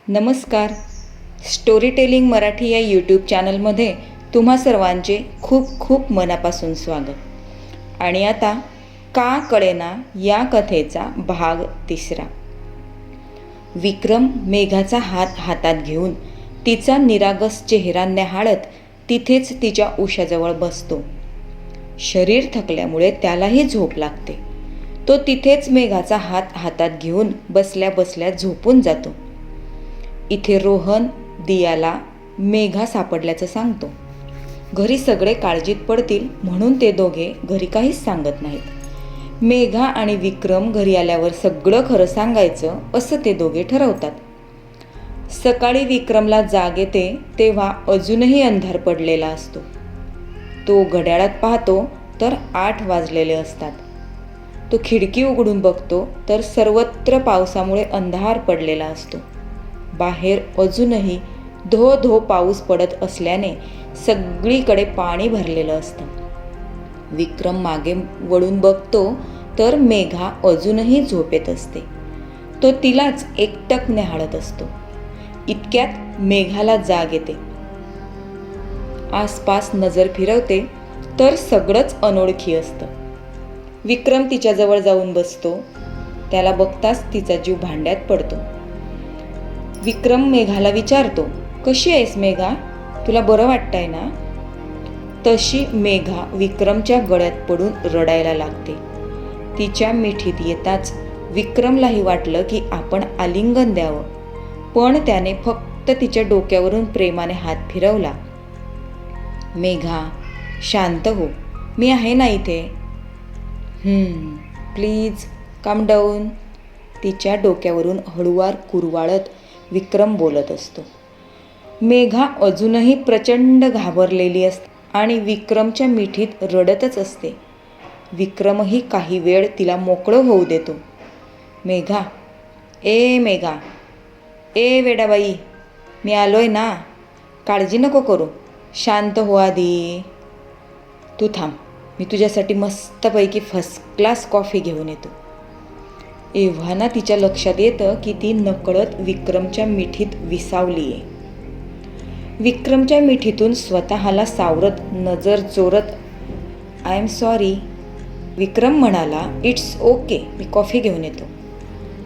नमस्कार. Story telling Marathi या YouTube चॅनलमध्ये तुम्हा सर्वांचे खूप खूप मनापासून स्वागत. आणि आता का कळेना या कथेचा भाग 3. विक्रम मेघाचा हात हातात घेऊन तिचा निरागस चेहरा न्याहाळत तिथेच तिच्या उशाजवळ बसतो. शरीर थकल्यामुळे त्यालाही झोप लागते. तो तिथेच मेघाचा हात हातात घेऊन बसल्या बसल्या झोपून जातो. इथे रोहन दियाला मेघा सापडल्याचं सांगतो. घरी सगळे काळजीत पडतील म्हणून ते दोघे घरी काहीच सांगत नाहीत. मेघा आणि विक्रम घरी आल्यावर सगळं खरं सांगायचं असं ते दोघे ठरवतात. सकाळी विक्रमला जाग येते तेव्हा अजूनही अंधार पडलेला असतो. तो घड्याळात पाहतो तर 8 वाजलेले असतात. तो खिडकी उघडून बघतो तर सर्वत्र पावसामुळे अंधार पडलेला असतो. बाहेर अजूनही धो धो पाऊस पडत असल्याने सगळीकडे पाणी भरलेलं असतं. विक्रम मागे वळून बघतो तर मेघा अजूनही झोपेत असते. तो तिलाच एकटक न्याहाळत असतो. इतक्यात मेघाला जाग येते. आसपास नजर फिरवते तर सगळंच अनोळखी असतं. विक्रम तिच्याजवळ जाऊन बसतो. त्याला बघताच तिचा जीव भांड्यात पडतो. विक्रम मेघाला विचारतो, कशी आहेस मेघा? तुला बरं वाटतंय ना? तशी मेघा विक्रमच्या गळ्यात पडून रडायला लागते. तिच्या मिठीत येताच विक्रमलाही वाटलं की आपण आलिंगन द्यावं, पण त्याने फक्त तिच्या डोक्यावरून प्रेमाने हात फिरवला. मेघा, शांत हो, मी आहे ना इथे. प्लीज काम डाऊन. तिच्या डोक्यावरून हळूवार कुरवाळत विक्रम बोलत असतो. मेघा अजूनही प्रचंड घाबरलेली असते आणि विक्रमच्या मिठीत रडतच असते. विक्रमही काही वेळ तिला मोकळं होऊ देतो. मेघा, मेघा, वेडाबाई, मी आलोय ना, काळजी नको करू, शांत हो आधी. तू थांब, मी तुझ्यासाठी मस्तपैकी फर्स्ट क्लास कॉफी घेऊन येतो. एव्हा ना तिच्या लक्षात येतं की ती नकळत विक्रमच्या मिठीत विसावली आहे. विक्रमच्या मिठीतून स्वतःला सावरत नजर चोरत आय एम सॉरी. विक्रम म्हणाला, इट्स ओके, मी कॉफी घेऊन येतो.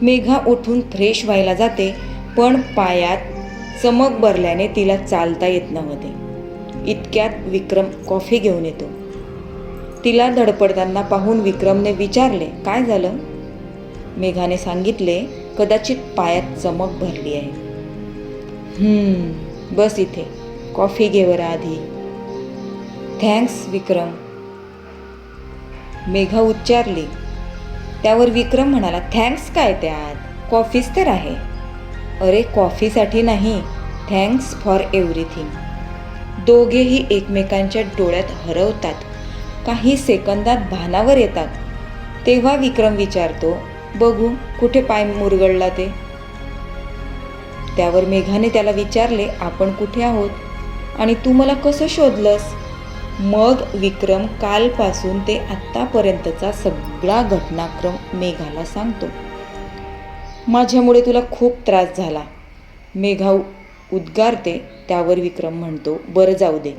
मेघा उठून फ्रेश व्हायला जाते, पण पायात चमक भरल्याने तिला चालता येत नव्हते. इतक्यात विक्रम कॉफी घेऊन येतो. तिला धडपडताना पाहून विक्रमने विचारले, काय झालं? मेघाने सांगितले, कदाचित पायात चमक भरली आहे. बस इथे, कॉफी घे बरं आधी. थँक्स विक्रम, मेघा उच्चारली. त्यावर विक्रम म्हणाला, थँक्स काय त्यात, कॉफीच तर आहे. अरे कॉफीसाठी नाही, थँक्स फॉर एव्हरीथिंग. दोघेही एकमेकांच्या डोळ्यात हरवतात. काही सेकंदात भानावर येतात. तेव्हा विक्रम विचारतो, बघू कुठे पाय मुरगळला ते. त्यावर मेघाने त्याला विचारले, आपण कुठे आहोत आणि तू मला कसं शोधलंस? मग विक्रम कालपासून ते आत्तापर्यंतचा सगळा घटनाक्रम मेघाला सांगतो. माझ्यामुळे तुला खूप त्रास झाला, मेघा उद्गारते. त्यावर विक्रम म्हणतो, बरं जाऊ दे,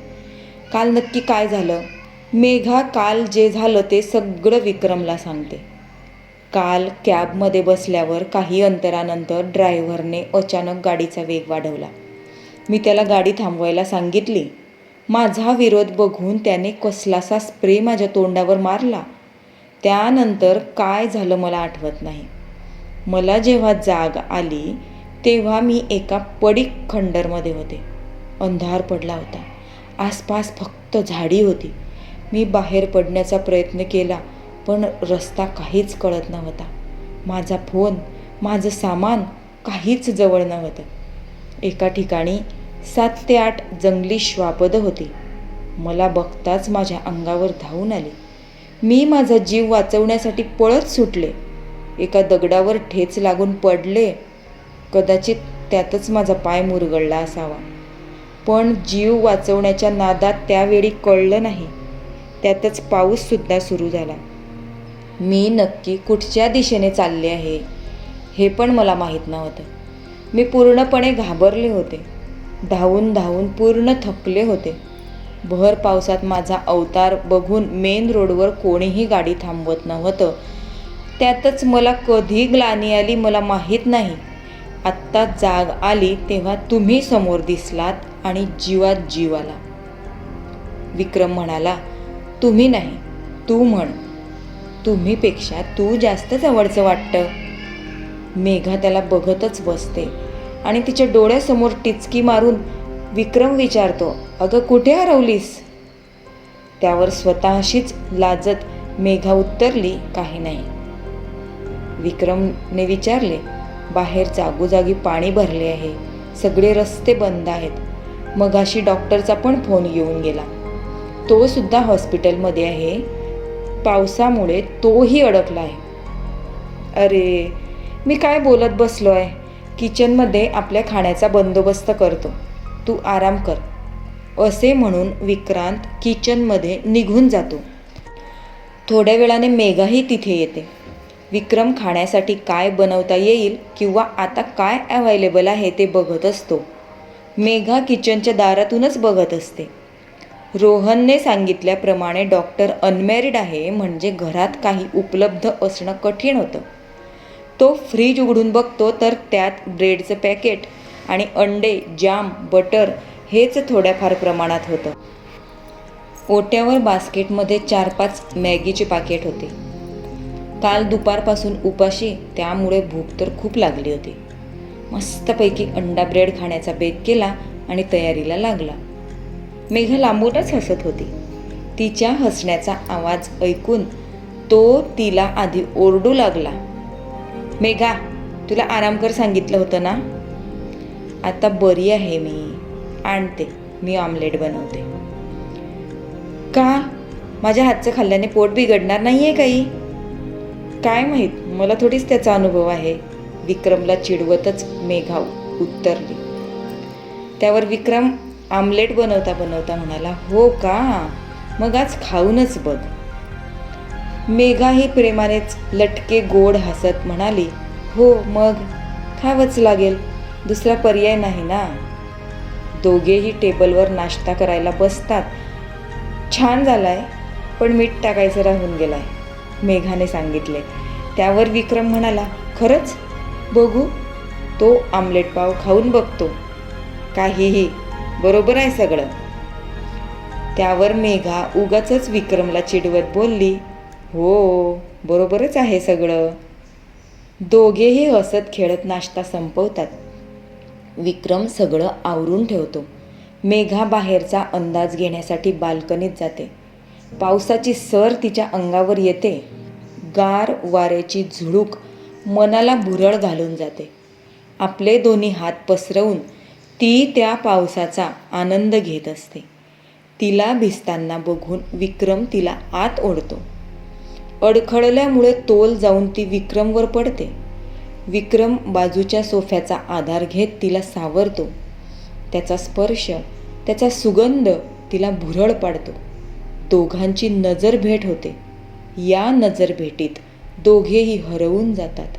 काल नक्की काय झालं? मेघा काल जे झालं ते सगळं विक्रमला सांगते. काल कॅबमध्ये बसल्यावर काही अंतरानंतर ड्रायव्हरने अचानक गाडीचा वेग वाढवला. मी त्याला गाडी थांबवायला सांगितली. माझा विरोध बघून त्याने कसलासा स्प्रे माझ्या तोंडावर मारला. त्यानंतर काय झालं मला आठवत नाही. मला जेव्हा जाग आली तेव्हा मी एका पडीक खंडरमध्ये होते. अंधार पडला होता. आसपास फक्त झाडी होती. मी बाहेर पडण्याचा प्रयत्न केला पण रस्ता काहीच कळत नव्हता. माझा फोन, माझं सामान काहीच जवळ नव्हतं. एका ठिकाणी 7 ते 8 जंगली श्वापदं होती. मला बघताच माझ्या अंगावर धावून आली. मी माझा जीव वाचवण्यासाठी पळत सुटले. एका दगडावर ठेच लागून पडले. कदाचित त्यातच माझा पाय मुरगळला असावा. पण जीव वाचवण्याच्या नादात त्यावेळी कळलं नाही. त्यातच पाऊससुद्धा सुरू झाला. मी नक्की कुठच्या दिशेने चालले आहे हे पण मला माहीत नव्हतं. मी पूर्णपणे घाबरले होते. धावून धावून पूर्ण थकले होते. भर पावसात माझा अवतार बघून मेन रोडवर कोणीही गाडी थांबवत नव्हतं. त्यातच मला कधी ग्लानी आली मला माहीत नाही. आत्ता जाग आली तेव्हा तुम्ही समोर दिसलात आणि जीवात जीव आला. विक्रम म्हणाला, तुम्ही नाही, तू म्हण. तुम्हीपेक्षा तू जास्त जवळचं वाटतं. मेघा त्याला बघतच बसते आणि तिच्या डोळ्यासमोर टिचकी मारून विक्रम विचारतो, अगं कुठे हरवलीस? त्यावर स्वतःशीच लाजत मेघा उत्तरली, काही नाही. विक्रमने विचारले, बाहेर जागोजागी पाणी भरले आहे, सगळे रस्ते बंद आहेत. मगाशी डॉक्टरचा पण फोन येऊन गेला. तो सुद्धा हॉस्पिटलमध्ये आहे. पावसामुळे तोही अडकला आहे. अरे, मी काय बोलत बसलो आहे. किचनमध्ये आपल्या खाण्याचा बंदोबस्त करतो, तू आराम कर, असे म्हणून विक्रांत किचनमध्ये निघून जातो. थोड्या वेळाने मेघाही तिथे येते. विक्रम खाण्यासाठी काय बनवता येईल किंवा आता काय अवेलेबल आहे ते बघत असतो. मेघा किचनच्या दारातूनच बघत असते. रोहनने सांगितल्याप्रमाणे डॉक्टर अनमॅरिड आहे, म्हणजे घरात काही उपलब्ध असणं कठीण होतं. तो फ्रीज उघडून बघतो तर त्यात ब्रेडचं पॅकेट आणि अंडे, जाम, बटर हेच थोड्याफार प्रमाणात होतं. ओट्यावर बास्केटमध्ये 4-5 मॅगीचे पाकिट होते. काल दुपारपासून उपाशी, त्यामुळे भूक तर खूप लागली होती. मस्तपैकी अंडा ब्रेड खाण्याचा बेत केला आणि तयारीला लागला. मेघा लांबूनच हसत होती. तिच्या हसण्याचा आवाज ऐकून तो तिला आधी ओरडू लागला, मेघा, तुला आराम कर सांगितलं होतं ना? आता बरी आहे मी, आणते, मी ऑमलेट बनवते. का? माझ्या हातचं खाल्ल्याने पोट बिघडणार नाही आहे काही? काय माहीत, मला थोडीच त्याचा अनुभव आहे, विक्रमला चिडवतच मेघा उत्तरली. त्यावर विक्रम आमलेट बनवता बनवता म्हणाला, हो का, मग आज खाऊनच बघ. मेघाही प्रेमानेच लटके गोड हसत म्हणाली, हो मग खावंच लागेल, दुसरा पर्याय नाही ना. दोघेही टेबलवर नाश्ता करायला बसतात. छान झालाय, पण मीठ टाकायचं राहून गेलाय, मेघाने सांगितले. त्यावर विक्रम म्हणाला, खरंच? बघू. तो आमलेट पाव खाऊन बघतो. काहीही, बरोबर आहे सगळं. त्यावर मेघा उगाचच विक्रमला चिडवत बोलली, हो बरोबरच आहे सगळं. दोघेही हसत खेळत नाश्ता संपवतात. विक्रम सगळं आवरून ठेवतो. मेघा बाहेरचा अंदाज घेण्यासाठी बाल्कनीत जाते. पावसाची सर तिच्या अंगावर येते. गार वाऱ्याची झुळूक मनाला भुरळ घालून जाते. आपले दोन्ही हात पसरवून ती त्या पावसाचा आनंद घेत असते. तिला भिजताना बघून विक्रम तिला आत ओढतो. अडखळल्यामुळे तोल जाऊन ती विक्रमवर पडते. विक्रम बाजूच्या सोफ्याचा आधार घेत तिला सावरतो. त्याचा स्पर्श, त्याचा सुगंध तिला भुरळ पाडतो. दोघांची नजर भेट होते. या नजरभेटीत दोघेही हरवून जातात.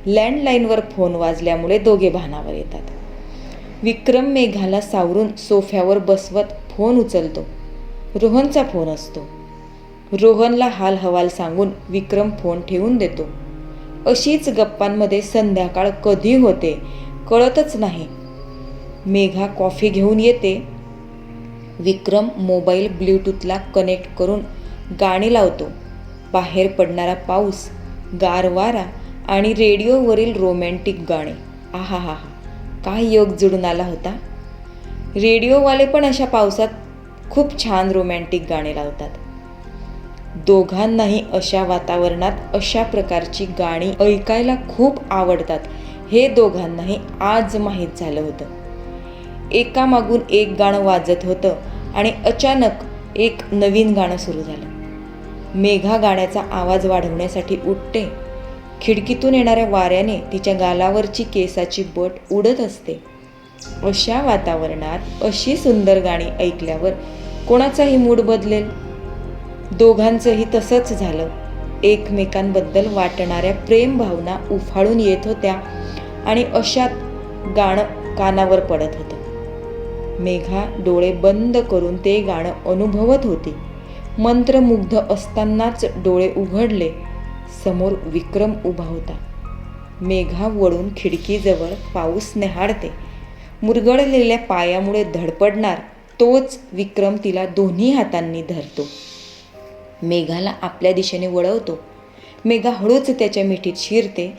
लँडलाईनवर फोन वाजल्यामुळे दोघे भानावर येतात. विक्रम मेघाला सावरून सोफ्यावर बसवत फोन उचलतो. रोहनचा फोन असतो. रोहनला हाल हवाल सांगून विक्रम फोन ठेवून देतो. अशीच गप्पांमध्ये संध्याकाळ कधी होते कळतच नाही. मेघा कॉफी घेऊन येते. विक्रम मोबाईल ब्ल्यूटूथला कनेक्ट करून गाणी लावतो. बाहेर पडणारा पाऊस, गार वारा आणि रेडिओवरील रोमॅन्टिक गाणे, आहा हा हा, काय योग जुळून आला होता. रेडिओवाले पण अशा पावसात खूप छान रोमॅन्टिक गाणे लावतात. दोघांनाही अशा वातावरणात अशा प्रकारची गाणी ऐकायला खूप आवडतात, हे दोघांनाही आज माहीत झालं होतं. एकामागून एक गाणं वाजत होतं आणि अचानक एक नवीन गाणं सुरू झालं. मेघा गाण्याचा आवाज वाढवण्यासाठी उठते. खिडकीतून येणाऱ्या वाऱ्याने तिच्या गालावरची केसाची बट उडत असते. अशा वातावरणात अशी सुंदर गाणी ऐकल्यावर कोणाचाही मूड बदलेल. दोघांचंही तसंच झालं. एकमेकांबद्दल वाटणाऱ्या प्रेम भावना उफाळून येत होत्या आणि अशात गाणं कानावर पडत होतं. मेघा डोळे बंद करून ते गाणं अनुभवत होती. मंत्रमुग्ध असतानाच डोळे उघडले. समोर विक्रम उभा होता. मेघा वळून खिडकीजवळ पाऊस न्याहाळते. मुरगळलेल्या पायामुळे धडपडणार तोच विक्रम तिला दोन्ही हातांनी धरतो. मेघाला आपल्या दिशेने वळवतो. मेघा हळूच त्याच्या मिठीत शिरते.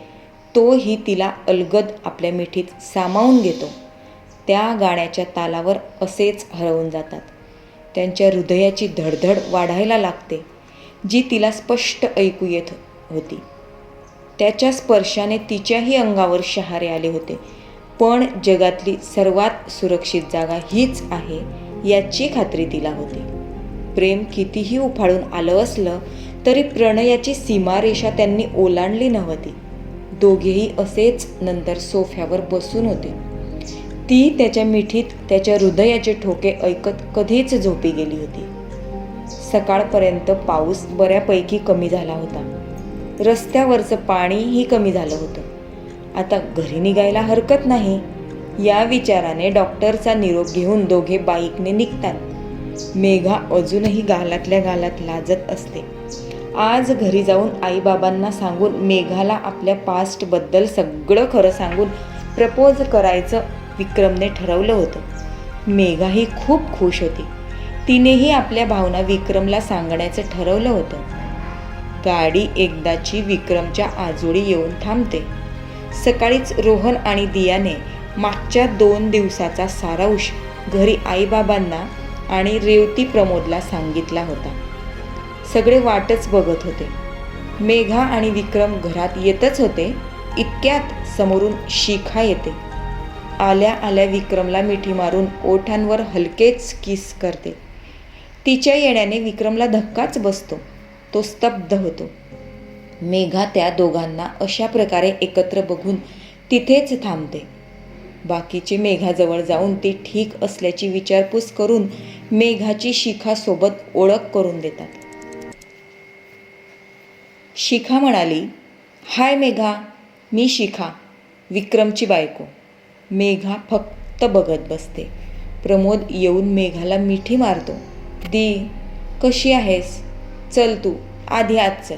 तोही तिला अलगद आपल्या मिठीत सामावून घेतो. त्या गाण्याच्या तालावर असेच हरवून जातात. त्यांच्या हृदयाची धडधड वाढायला लागते, जी तिला स्पष्ट ऐकू येत होती. त्याच्या स्पर्शाने तिच्याही अंगावर शहारे आले होते. पण जगातली सर्वात सुरक्षित जागा हीच आहे याची खात्री तिला होती. प्रेम कितीही उफाळून आलं असलं तरी प्रणयाची सीमारेषा त्यांनी ओलांडली नव्हती. दोघेही असेच नंतर सोफ्यावर बसून होते. ती त्याच्या मिठीत त्याच्या हृदयाचे ठोके ऐकत कधीच झोपी गेली होती. सकाळपर्यंत पाऊस बऱ्यापैकी कमी झाला होता. रस्त्यावरचं पाणीही कमी झालं होतं. आता घरी निघायला हरकत नाही या विचाराने डॉक्टरचा निरोप घेऊन दोघे बाईकने निघतात. मेघा अजूनही गालातल्या गालात लाजत असते. आज घरी जाऊन आईबाबांना सांगून मेघाला आपल्या पास्टबद्दल सगळं खरं सांगून प्रपोज करायचं विक्रमने ठरवलं होतं. मेघाही खूप खुश होती. तिनेही आपल्या भावना विक्रमला सांगण्याचं ठरवलं होतं. गाडी एकदाची विक्रमच्या आजोळी येऊन थांबते. सकाळीच रोहन आणि दियाने मागच्या 2 दिवसाचा सारांश घरी आईबाबांना आणि रेवती प्रमोदला सांगितला होता. सगळे वाटच बघत होते. मेघा आणि विक्रम घरात येतच होते. इतक्यात समोरून शिखा येते. आल्या आल्या विक्रमला मिठी मारून ओठांवर हलकेच किस करते. तिच्या येण्याने विक्रमला धक्काच बसतो. तो स्तब्ध होतो. मेघा त्या दोघांना अशा प्रकारे एकत्र बघून तिथेच थांबते. बाकीचे मेघाजवळ जाऊन ती ठीक असल्याची विचारपूस करून मेघाची शिखासोबत ओळख करून देतात. शिखा म्हणाली, हाय मेघा, मी शिखा, विक्रमची बायको. मेघा फक्त बघत बसते. प्रमोद येऊन मेघाला मिठी मारतो. दी, कशी आहेस? चल तू आधी आत चल.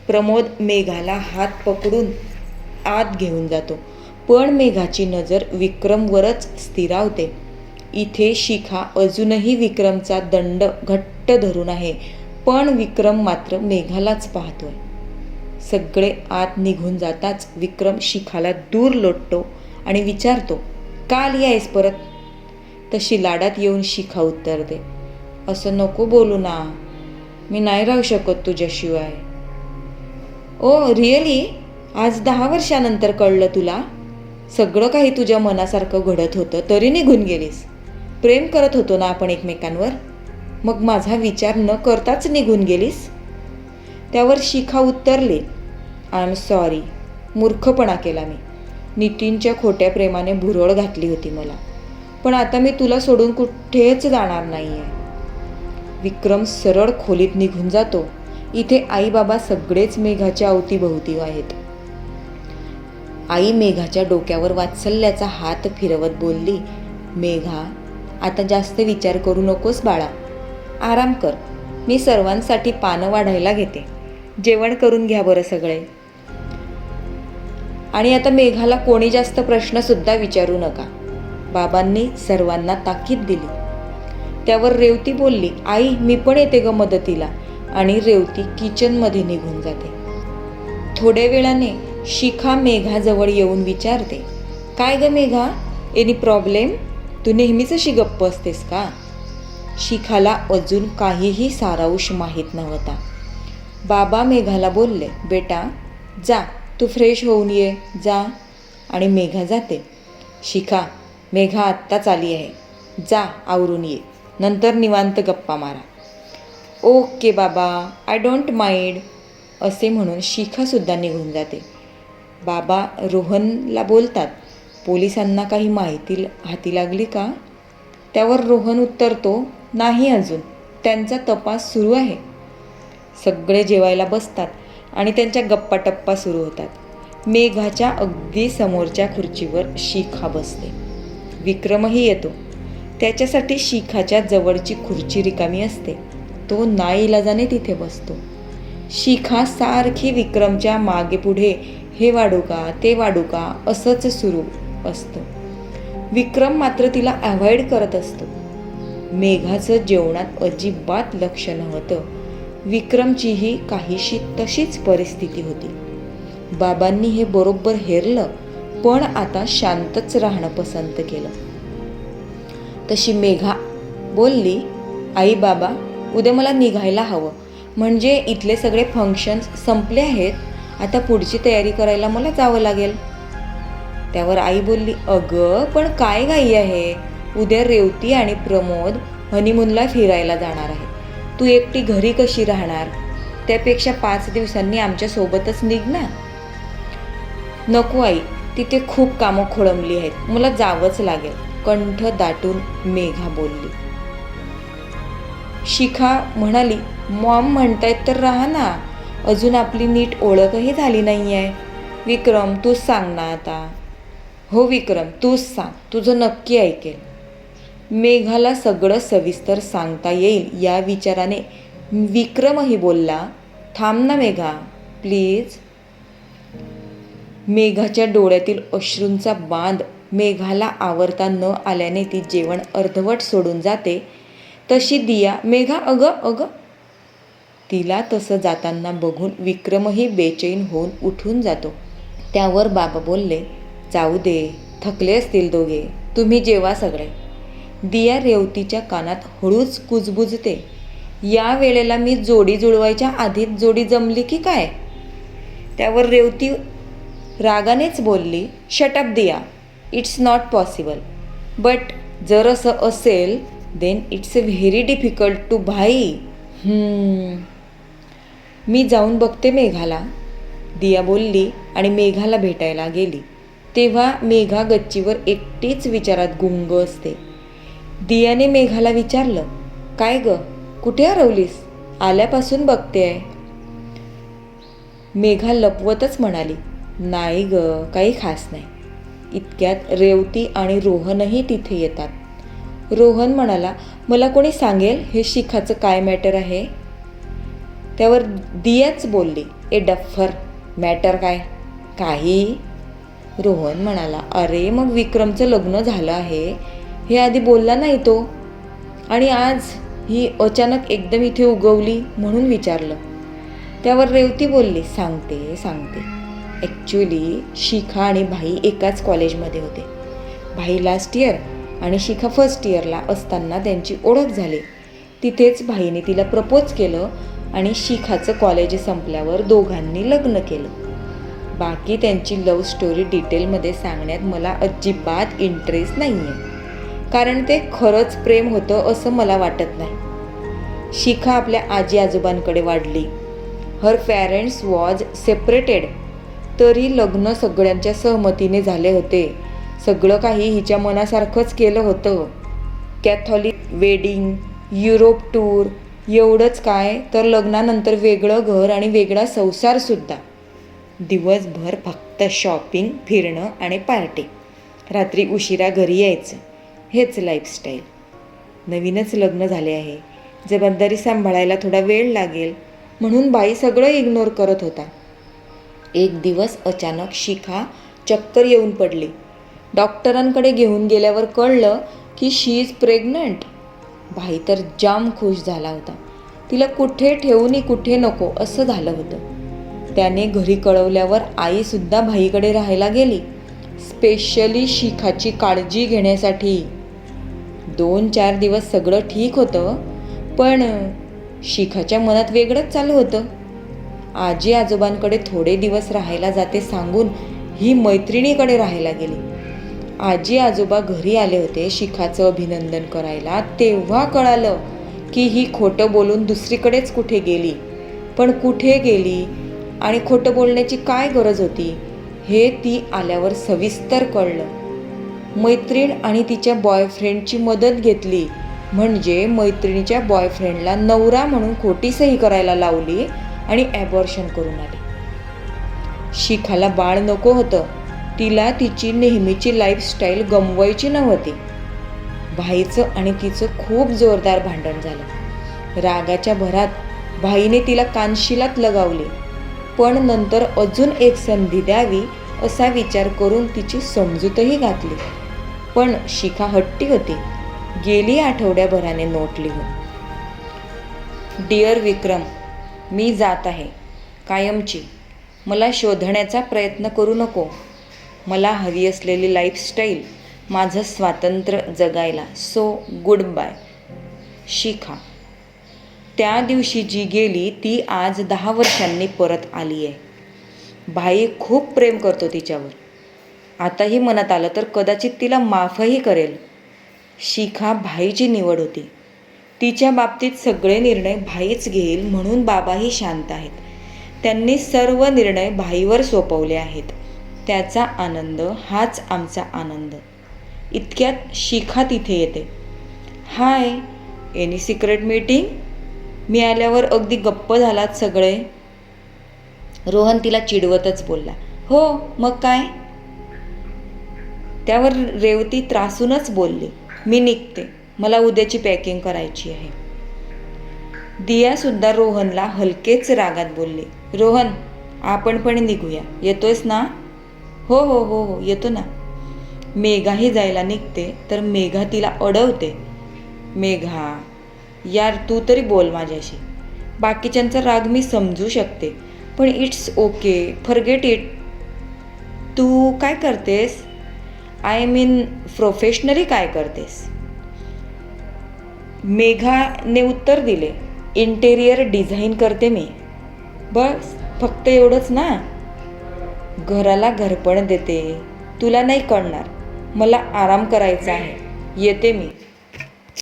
प्रमोद मेघाला हात पकडून आत घेऊन जातो. पण मेघाची नजर विक्रमवरच स्थिरावते. इथे शिखा अजूनही विक्रमचा दंड घट्ट धरून आहे. पण विक्रम मात्र मेघालाच पाहतोय. सगळे आत निघून जाताच विक्रम शिखाला दूर लोटतो आणि विचारतो, का आली आहेस परत? तशी लाडात येऊन शिखा उत्तरते, असं नको बोलू ना, मी नाही राहू शकत तुझ्याशिवाय. Oh really? आज 10 वर्षानंतर कळलं तुला? सगळं काही तुझ्या मनासारखं घडत होतं तरी निघून गेलीस. प्रेम करत होतो ना आपण एकमेकांवर, मग माझा विचार न करताच निघून गेलीस? त्यावर शिखा उत्तरले, आय एम सॉरी, मूर्खपणा केला मी. नितीनच्या खोट्या प्रेमाने भुरळ घातली होती मला. पण आता मी तुला सोडून कुठेच जाणार नाही आहे. विक्रम सरळ खोलीत निघून जातो. इथे आई बाबा सगळेच मेघाच्या अवतीभोवती आहेत. आई मेघाच्या डोक्यावर वात्सल्याचा हात फिरवत बोलली, मेघा, आता जास्त विचार करू नकोस बाळा. आराम कर. मी सर्वांसाठी पानं वाढायला घेते. जेवण करून घ्या बरं सगळे. आणि आता मेघाला कोणी जास्त प्रश्नसुद्धा विचारू नका. बाबांनी सर्वांना ताकीद दिली. त्यावर रेवती बोलली, आई मी पण येते ग मदतीला. आणि रेवती किचनमध्ये निघून जाते. थोड्या वेळाने शिखा मेघाजवळ येऊन विचारते, काय ग मेघा, एनी प्रॉब्लेम? तू नेहमीच अशी गप्प असतेस का? शिखाला अजून काहीही सारांश माहीत नव्हता. बाबा मेघाला बोलले, बेटा जा, तू फ्रेश होऊन ये जा. आणि मेघा जाते. शिखा, मेघा आत्ताच आली आहे, जा आवरून ये, नंतर निवांत गप्पा मारा. ओके बाबा, आय डोंट माइंड, असे म्हणून शिखासुद्धा निघून जाते. बाबा रोहनला बोलतात, पोलिसांना काही माहिती हाती लागली का? त्यावर रोहन उत्तरतो, नाही अजून, त्यांचा तपास सुरू आहे. सगळे जेवायला बसतात आणि त्यांच्या गप्पाटप्पा सुरू होतात. मेघाच्या अगदी समोरच्या खुर्चीवर शिखा बसते. विक्रमही येतो. त्याच्यासाठी शिखाच्या जवळची खुर्ची रिकामी असते. तो नाईलाजाने तिथे बसतो. शिखा सारखी विक्रमच्या मागे पुढे हे वाढू का ते वाढू का असंच सुरू असतं. विक्रम मात्र तिला अवॉइड करत असतो. मेघाचं जेवणात अजिबात लक्ष नव्हतं. विक्रमचीही काहीशी तशीच परिस्थिती होती. बाबांनी हे बरोबर हेरलं, पण आता शांतच राहणं पसंत केलं. तशी मेघा बोलली, आई बाबा, उद्या मला निघायला हवं, म्हणजे इथले सगळे फंक्शन्स संपले आहेत. आता पुढची तयारी करायला मला जावं लागेल. त्यावर आई बोलली, अगं पण काय घाई आहे? उद्या रेवती आणि प्रमोद हनीमूनला फिरायला जाणार आहे. तू एकटी घरी कशी राहणार? त्यापेक्षा 5 दिवसांनी आमच्या सोबतच निघ ना. नको आई, तिथे खूप कामं खोळंबली आहेत, मला जावंच लागेल, कंठ दाटून मेघा बोलली. शिखा म्हणाली, मॉम म्हणतायत तर राहा ना, अजून आपली नीट ओळखही झाली नाही आहे. विक्रम तूच सांग ना आता. हो विक्रम, तूच सांग, तुझं नक्की ऐकेल. मेघाला सगळं सविस्तर सांगता येईल या विचाराने विक्रमही बोलला, थांब ना मेघा प्लीज. मेघाच्या डोळ्यातील अश्रूंचा बांध मेघाला आवरता न आल्याने ती जेवण अर्धवट सोडून जाते. तशी दिया, मेघा अगं अगं. तिला तसं जाताना बघून विक्रमही बेचैन होऊन उठून जातो. त्यावर बाबा बोलले, जाऊ दे, थकले असतील दोघे, तुम्ही जेवा सगळे. दिया रेवतीच्या कानात हळूच कुजबुजते, या वेळेला मी जोडी जुळवायच्या आधीच जोडी जमली की काय? त्यावर रेवती रागानेच बोलली, शट अप दिया, इट्स नॉट पॉसिबल. बट जर असं असेल then it's very difficult to भाई. मी जाऊन बघते मेघाला, दिया बोलली आणि मेघाला भेटायला गेली. तेव्हा मेघा गच्चीवर एकटीच विचारात गुंग असते. दियाने मेघाला विचारलं, काय ग, कुठे हरवलीस? आल्यापासून बघते आहे. मेघा लपवतच म्हणाली, नाही ग, काही खास नाही. इतक्यात रेवती आणि रोहनही तिथे येतात. रोहन म्हणाला, मला कोणी सांगेल हे शिखाचं काय मॅटर आहे? त्यावर दियाच बोलली, ए डफ्फर, मॅटर काय? काही. रोहन म्हणाला, अरे मग विक्रमचं लग्न झालं आहे हे आधी बोलला नाही तो, आणि आज ही अचानक एकदम इथे उगवली म्हणून विचारलं. त्यावर रेवती बोलली, सांगते सांगते. ॲक्च्युली शिखा आणि भाई एकाच कॉलेजमध्ये होते. भाई लास्ट इयर आणि शिखा फर्स्ट इयरला असताना त्यांची ओळख झाली. तिथेच भाईने तिला प्रपोज केलं आणि शिखाचं कॉलेज संपल्यावर दोघांनी लग्न केलं. बाकी त्यांची लव्ह स्टोरी डिटेलमध्ये सांगण्यात मला अजिबात इंटरेस्ट नाही आहे, कारण ते खरंच प्रेम होतं असं मला वाटत नाही. शिखा आपल्या आजी आजोबांकडे वाढली. हर पॅरेंट्स वॉज सेपरेटेड, तरी लग्न सगळ्यांच्या सहमतीने झाले होते. सगळं काही हिच्या मनासारखंच केलं होतं. कॅथॉलिक वेडिंग, युरोप टूर, एवढंच काय तर लग्नानंतर वेगळं घर आणि वेगळा संसारसुद्धा. दिवसभर फक्त शॉपिंग, फिरणं आणि पार्टी. रात्री उशिरा घरी यायचं, हेच लाईफस्टाईल. नवीनच लग्न झाले आहे, जबाबदारी सांभाळायला थोडा वेळ लागेल म्हणून बाई सगळं इग्नोर करत होता. एक दिवस अचानक शिखा चक्कर येऊन पडली. डॉक्टरांकडे घेऊन गेल्यावर कळलं की शी इज प्रेग्नंट. भाई तर जाम खुश झाला होता. तिला कुठे ठेवून कुठे नको असं झालं होतं. त्याने घरी कळवल्यावर आईसुद्धा भाईकडे राहायला गेली, स्पेशली शिखाची काळजी घेण्यासाठी. 2-4 दिवस सगळं ठीक होतं, पण शिखाच्या मनात वेगळंच चालू होतं. आजी आजोबांकडे थोडे दिवस राहायला जाते सांगून ही मैत्रिणीकडे राहायला गेली. आजी आजोबा घरी आले होते शिखाचं अभिनंदन करायला. तेव्हा कळालं की ही खोटं बोलून दुसरीकडेच कुठे गेली. पण कुठे गेली आणि खोटं बोलण्याची काय गरज होती हे ती आल्यावर सविस्तर कळलं. मैत्रीण आणि तिच्या बॉयफ्रेंडची मदत घेतली, म्हणजे मैत्रिणीच्या बॉयफ्रेंडला नवरा म्हणून खोटी सही करायला लावली आणि ॲबॉर्शन करून आली. शिखाला बाळ नको होतं. तिला तिची नेहमीची लाईफस्टाईल गमवायची नव्हती. भाईचं आणि तिचं खूप जोरदार भांडण झालं. रागाच्या भरात भाईने तिला कानशिलात लगावली, पण नंतर अजून एक संधी द्यावी असा विचार करून तिची समजूतही घातली. पण शिखा हट्टी होती. गेली आठवड्याभराने नोट लिहून. डिअर विक्रम, मी जात आहे कायमची. मला शोधण्याचा प्रयत्न करू नको. मला हवी असलेली लाईफस्टाईल, माझं स्वातंत्र्य जगायला. So goodbye. शिखा. त्या दिवशी जी गेली ती आज 10 वर्षांनी परत आली आहे. भाई खूप प्रेम करतो तिच्यावर. आताही मनात आलं तर कदाचित तिला माफही करेल. शिखा भाईची निवड होती. तिच्या बाबतीत सगळे निर्णय भाईच घेईल म्हणून बाबाही शांत आहेत. त्यांनी सर्व निर्णय भाईवर सोपवले आहेत. त्याचा आनंद हाच आमचा आनंद. इतक्यात शिखा तिथे येते. हाय, एनी सिक्रेट मीटिंग? मी आल्यावर अगदी गप्प झालात सगळे. रोहन तिला चिडवतच बोलला. हो मग काय? त्यावर रेवती त्रासूनच बोलली. मी निघते, मला उद्याची पॅकिंग करायची आहे. दियासुद्धा रोहनला हलकेच रागात बोलली. रोहन, आपण पण निघूया, येतोयस ना? हो हो हो हो येतो ना. मेघाही जायला निघते तर मेघा तिला अडवते. मेघा, यार तू तरी बोल माझ्याशी. बाकीच्यांचा राग मी समजू शकते, पण इट्स ओके, फॉरगेट इट. तू काय करतेस? आय मीन प्रोफेशनली काय करतेस? मेघाने उत्तर दिले. इंटेरियर डिझाईन करते मी. बस फक्त एवढंच ना? घराला घरपण देते. तुला नाही कळणार. मला आराम करायचा आहे. येते मी.